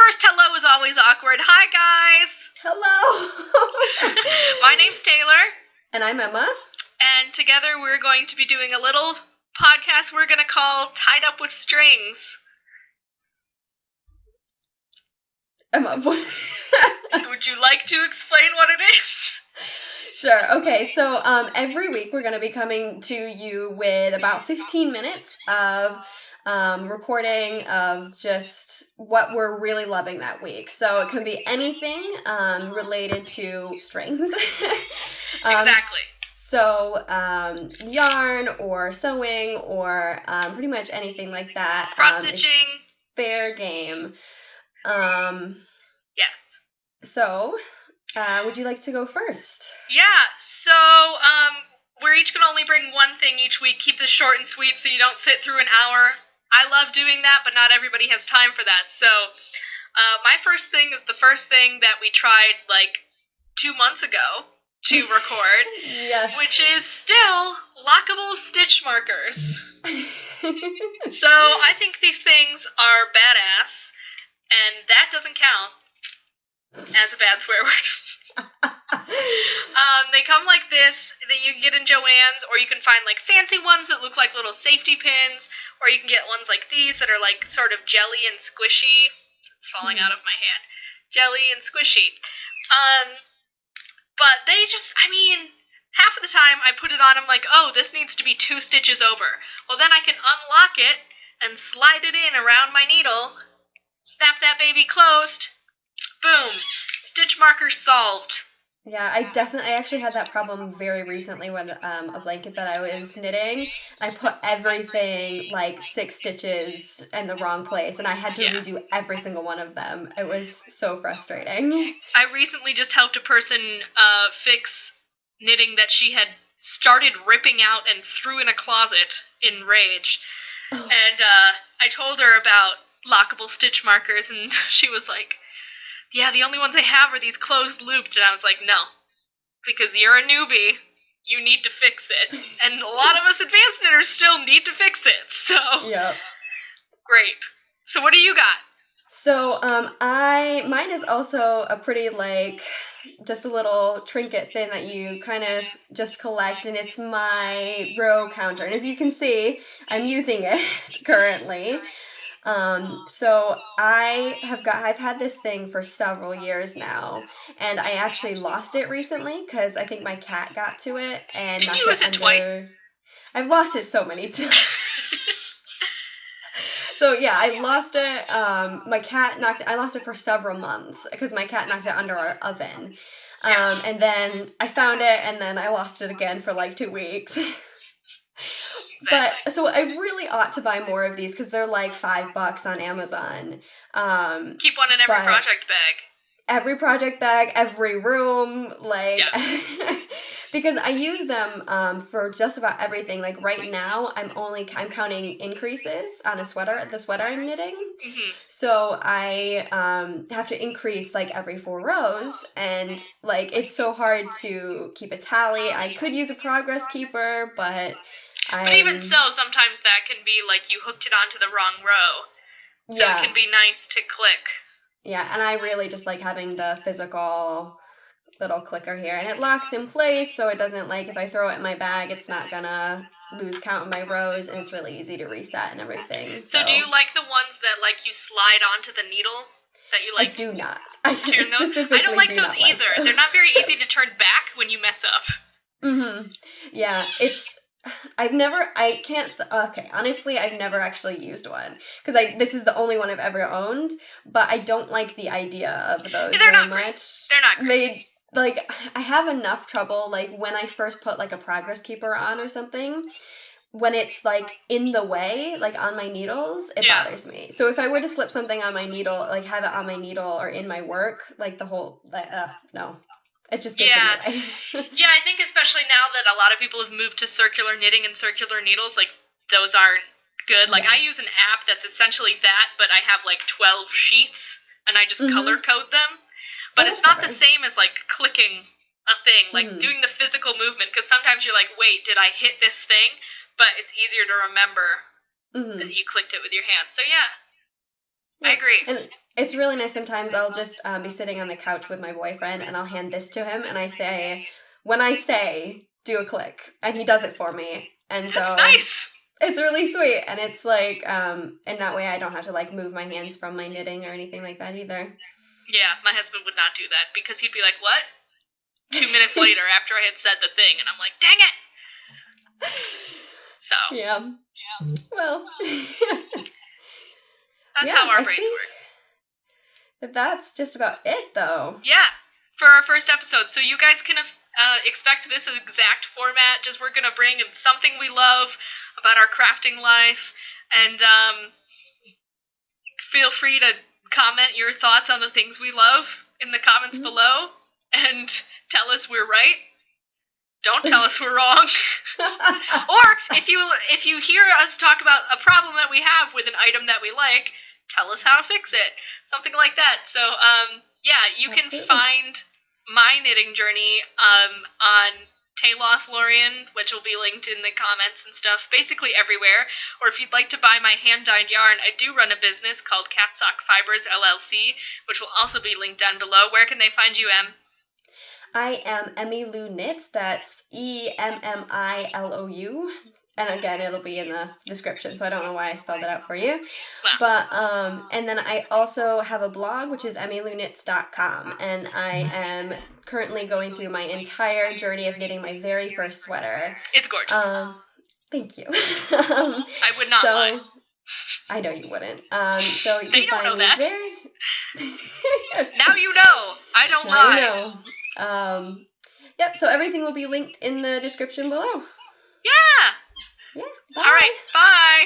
first hello is always awkward. Hi, guys. Hello. My name's Taylor. And I'm Emma. And together we're going to be doing a little podcast we're going to call Tied Up with Strings. Emma, what? Would you like to explain what it is? Sure. Okay, so every week we're going to be coming to you with about 15 minutes of recording of just what we're really loving that week. So it can be anything related to strings. Exactly. So yarn or sewing or pretty much anything like that. Cross-stitching. Fair game. Yes. So, would you like to go first? Yeah, so we're each going to only bring one thing each week. Keep this short and sweet so you don't sit through an hour. I love doing that, but not everybody has time for that. So my first thing is the first thing that we tried like 2 months ago to record, Yes. which is still lockable stitch markers. So I think these things are badass, and that doesn't count as a bad swear word. They come like this that you can get in Joann's, or you can find like fancy ones that look like little safety pins, or you can get ones like these that are like sort of jelly and squishy. It's falling out of my hand. Jelly and squishy. But they just, half of the time I put it on, I'm like, oh, this needs to be 2 stitches over. Well, then I can unlock it and slide it in around my needle, snap that baby closed, boom, stitch marker solved. Yeah, I actually had that problem very recently with a blanket that I was knitting. I put everything like 6 stitches in the wrong place, and I had to redo every single one of them. It was so frustrating. I recently just helped a person fix knitting that she had started ripping out and threw in a closet in rage. Oh. And I told her about lockable stitch markers, and she was like, yeah, the only ones I have are these closed looped. And I was like, no, because you're a newbie. You need to fix it. And a lot of us advanced knitters still need to fix it. So, yep. Great. So what do you got? So, mine is also a pretty, just a little trinket thing that you kind of just collect, and it's my row counter. And as you can see, I'm using it currently. So I've had this thing for several years now, and I actually lost it recently because I think my cat got to it and Did you use it twice? I've lost it so many times. So yeah, I lost it. I lost it for several months because my cat knocked it under our oven. And then I found it, and then I lost it again for like 2 weeks. Exactly. But so I really ought to buy more of these because they're like $5 on Amazon. Keep one in every project bag. Every project bag, every room, because I use them for just about everything. Like right now, I'm counting increases on the sweater I'm knitting. Mm-hmm. So I have to increase like every 4 rows, and like it's so hard to keep a tally. I could use a progress keeper, but even so, sometimes that can be like you hooked it onto the wrong row. So It can be nice to click. Yeah, and I really just like having the physical little clicker here. And it locks in place, so it doesn't, if I throw it in my bag, it's not gonna lose count of my rows, and it's really easy to reset and everything. So do you like the ones that, you slide onto the needle? That you, I do not. Turn those? I don't like those either. They're not very easy to turn back when you mess up. Mm-hmm. Yeah, honestly, I've never actually used one, because this is the only one I've ever owned, but I don't like the idea of those They're very not much. Great. They're not great. I have enough trouble, when I first put, a progress keeper on or something, when it's, in the way, on my needles, it bothers me. So if I were to slip something on my needle, have it on my needle or in my work, no. It just gets in the way. Yeah, I think especially now that a lot of people have moved to circular knitting and circular needles, those aren't good. I use an app that's essentially that, but I have 12 sheets, and I just color code them. But it's not the same as clicking a thing, doing the physical movement, because sometimes you're like, wait, did I hit this thing? But it's easier to remember that you clicked it with your hands. So yeah. I agree. And it's really nice. Sometimes I'll just be sitting on the couch with my boyfriend, and I'll hand this to him, and I say, when I say, do a click, and he does it for me. And so That's nice. it's really sweet, and it's like, and that way I don't have to like move my hands from my knitting or anything like that either. Yeah, my husband would not do that because he'd be like, what? 2 minutes later after I had said the thing, and I'm like, dang it! So. Yeah. Well. That's how our brains work. That's just about it, though. Yeah, for our first episode. So you guys can expect this exact format. Just we're gonna bring in something we love about our crafting life, and feel free to comment your thoughts on the things we love in the comments below, and tell us we're right. Don't tell us we're wrong. Or if you hear us talk about a problem that we have with an item that we like, tell us how to fix it. Something like that. So, yeah, you can find my knitting journey on Tayloth Lorien, which will be linked in the comments and stuff, basically everywhere. Or if you'd like to buy my hand-dyed yarn, I do run a business called Catsock Fibers LLC, which will also be linked down below. Where can they find you, Em? I am Emmylou Knits. That's EMMILOU. And again, it'll be in the description, so I don't know why I spelled it out for you. Wow. But, and then I also have a blog, which is emmylouknits.com, and I am currently going through my entire journey of knitting my very first sweater. It's gorgeous. Thank you. I would not lie. I know you wouldn't. So you They can don't find know me that. there. Now you know. I don't Now lie. you know. Yep, so everything will be linked in the description below. Yeah. Yeah. Bye. All right. Bye.